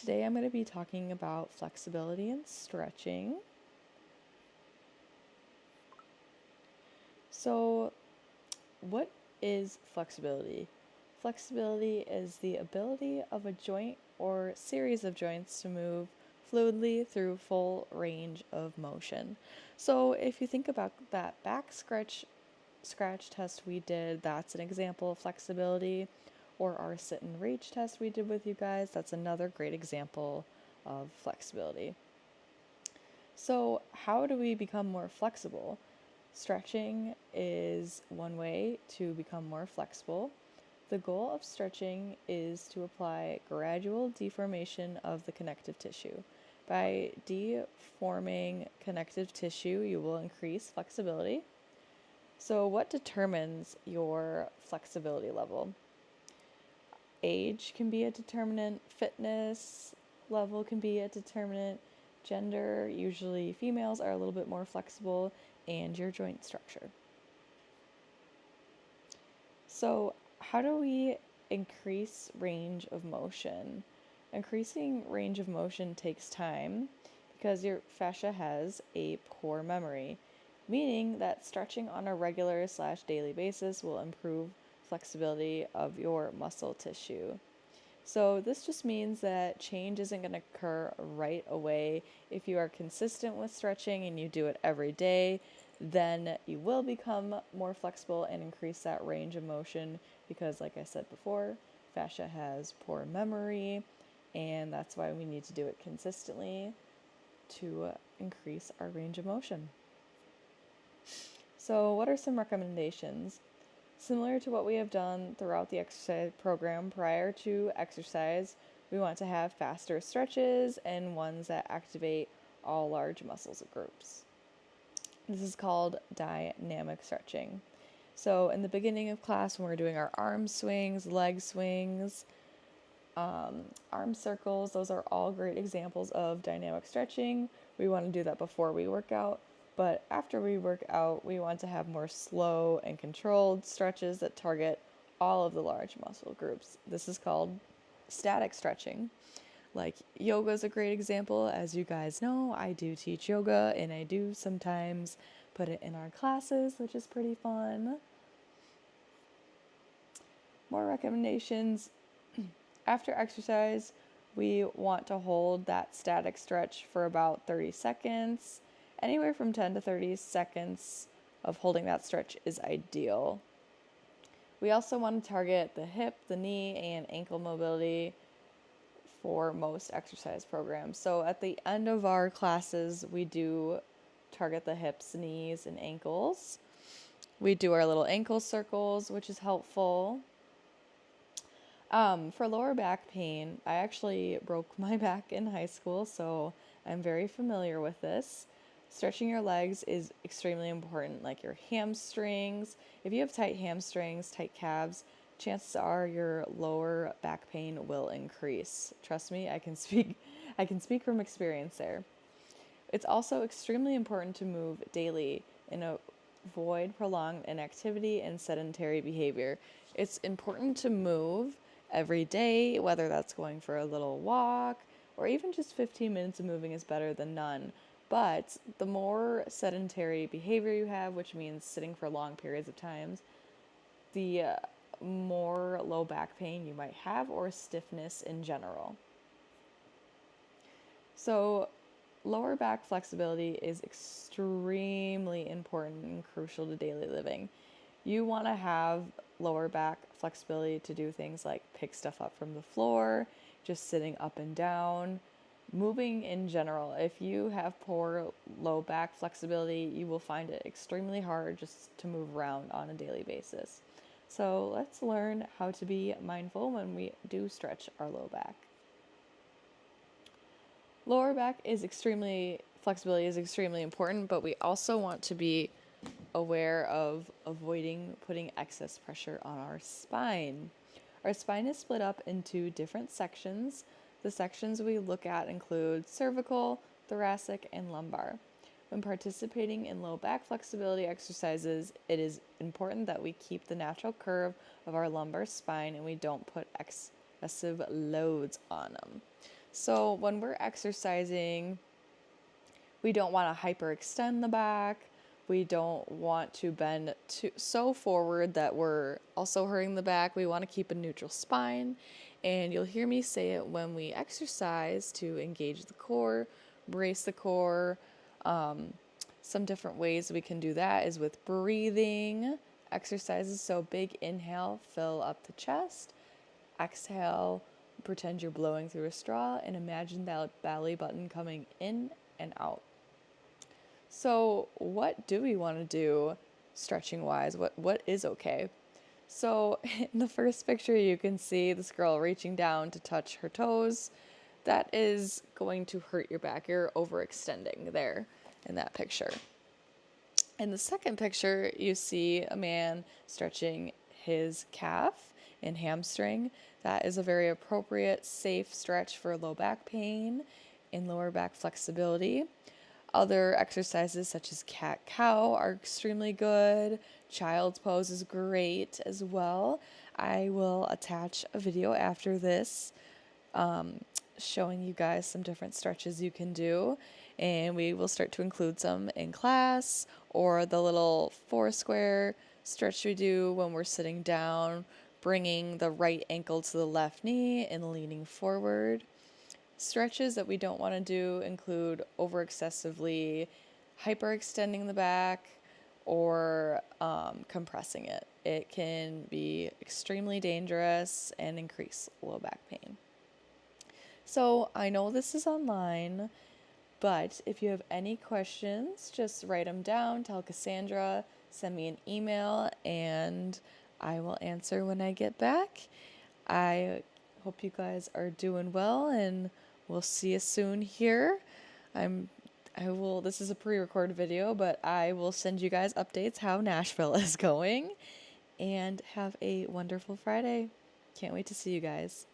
Today I'm going to be talking about flexibility and stretching. So, what is flexibility? Flexibility is the ability of a joint or series of joints to move fluidly through full range of motion. So, if you think about that back scratch test we did, that's an example of flexibility. Or our sit and reach test we did with you guys, that's another great example of flexibility. So, how do we become more flexible? Stretching is one way to become more flexible. The goal of stretching is to apply gradual deformation of the connective tissue. By deforming connective tissue, you will increase flexibility. So, what determines your flexibility level? Age can be a determinant, fitness level can be a determinant, gender, usually females are a little bit more flexible, and your joint structure. So, how do we increase range of motion? Increasing range of motion takes time because your fascia has a poor memory, meaning that stretching on a regular/daily basis will improve flexibility of your muscle tissue. So this just means that change isn't going to occur right away. If you are consistent with stretching and you do it every day, then you will become more flexible and increase that range of motion because, like I said before, fascia has poor memory, and that's why we need to do it consistently to increase our range of motion. So, what are some recommendations? Similar to what we have done throughout the exercise program, prior to exercise, we want to have faster stretches and ones that activate all large muscles groups. This is called dynamic stretching. So in the beginning of class, when we're doing our arm swings, leg swings, arm circles, those are all great examples of dynamic stretching. We want to do that before we work out. But after we work out, we want to have more slow and controlled stretches that target all of the large muscle groups. This is called static stretching. Like yoga is a great example. As you guys know, I do teach yoga and I do sometimes put it in our classes, which is pretty fun. More recommendations. After exercise, we want to hold that static stretch for about 30 seconds. Anywhere from 10 to 30 seconds of holding that stretch is ideal. We also want to target the hip, the knee, and ankle mobility for most exercise programs. So at the end of our classes, we do target the hips, knees, and ankles. We do our little ankle circles, which is helpful. For lower back pain, I actually broke my back in high school, so I'm very familiar with this. Stretching your legs is extremely important, like your hamstrings. If you have tight hamstrings, tight calves, chances are your lower back pain will increase. Trust me, I can speak from experience there. It's also extremely important to move daily and avoid prolonged inactivity and sedentary behavior. It's important to move every day, whether that's going for a little walk or even just 15 minutes of moving is better than none. But the more sedentary behavior you have, which means sitting for long periods of time, the more low back pain you might have or stiffness in general. So, lower back flexibility is extremely important and crucial to daily living. You want to have lower back flexibility to do things like pick stuff up from the floor, just sitting up and down, moving in general. If you have poor low back flexibility, you will find it extremely hard just to move around on a daily basis. So let's learn how to be mindful when we do stretch our low back. Lower back flexibility is extremely important, but we also want to be aware of avoiding putting excess pressure on our spine. Our spine is split up into different sections. The sections we look at include cervical, thoracic, and lumbar. When participating in low back flexibility exercises, it is important that we keep the natural curve of our lumbar spine and we don't put excessive loads on them. So when we're exercising, we don't want to hyperextend the back. We don't want to bend so forward that we're also hurting the back. We want to keep a neutral spine. And you'll hear me say it when we exercise to engage the core, brace the core. Some different ways we can do that is with breathing exercises. So big inhale, fill up the chest. Exhale, pretend you're blowing through a straw and imagine that belly button coming in and out. So, what do we want to do stretching wise? What is okay? So, in the first picture, you can see this girl reaching down to touch her toes. That is going to hurt your back. You're overextending there in that picture. In the second picture, you see a man stretching his calf and hamstring. That is a very appropriate, safe stretch for low back pain and lower back flexibility. Other exercises such as cat-cow are extremely good. Child's pose is great as well. I will attach a video after this showing you guys some different stretches you can do, and we will start to include some in class, or the little 4 square stretch we do when we're sitting down, bringing the right ankle to the left knee and leaning forward. Stretches that we don't want to do include over excessively hyperextending the back or compressing it. It can be extremely dangerous and increase low back pain. So I know this is online, but if you have any questions, just write them down, tell Cassandra, send me an email, and I will answer when I get back. I hope you guys are doing well, and we'll see you soon here. This is a pre-recorded video, but I will send you guys updates how Nashville is going, and have a wonderful Friday. Can't wait to see you guys.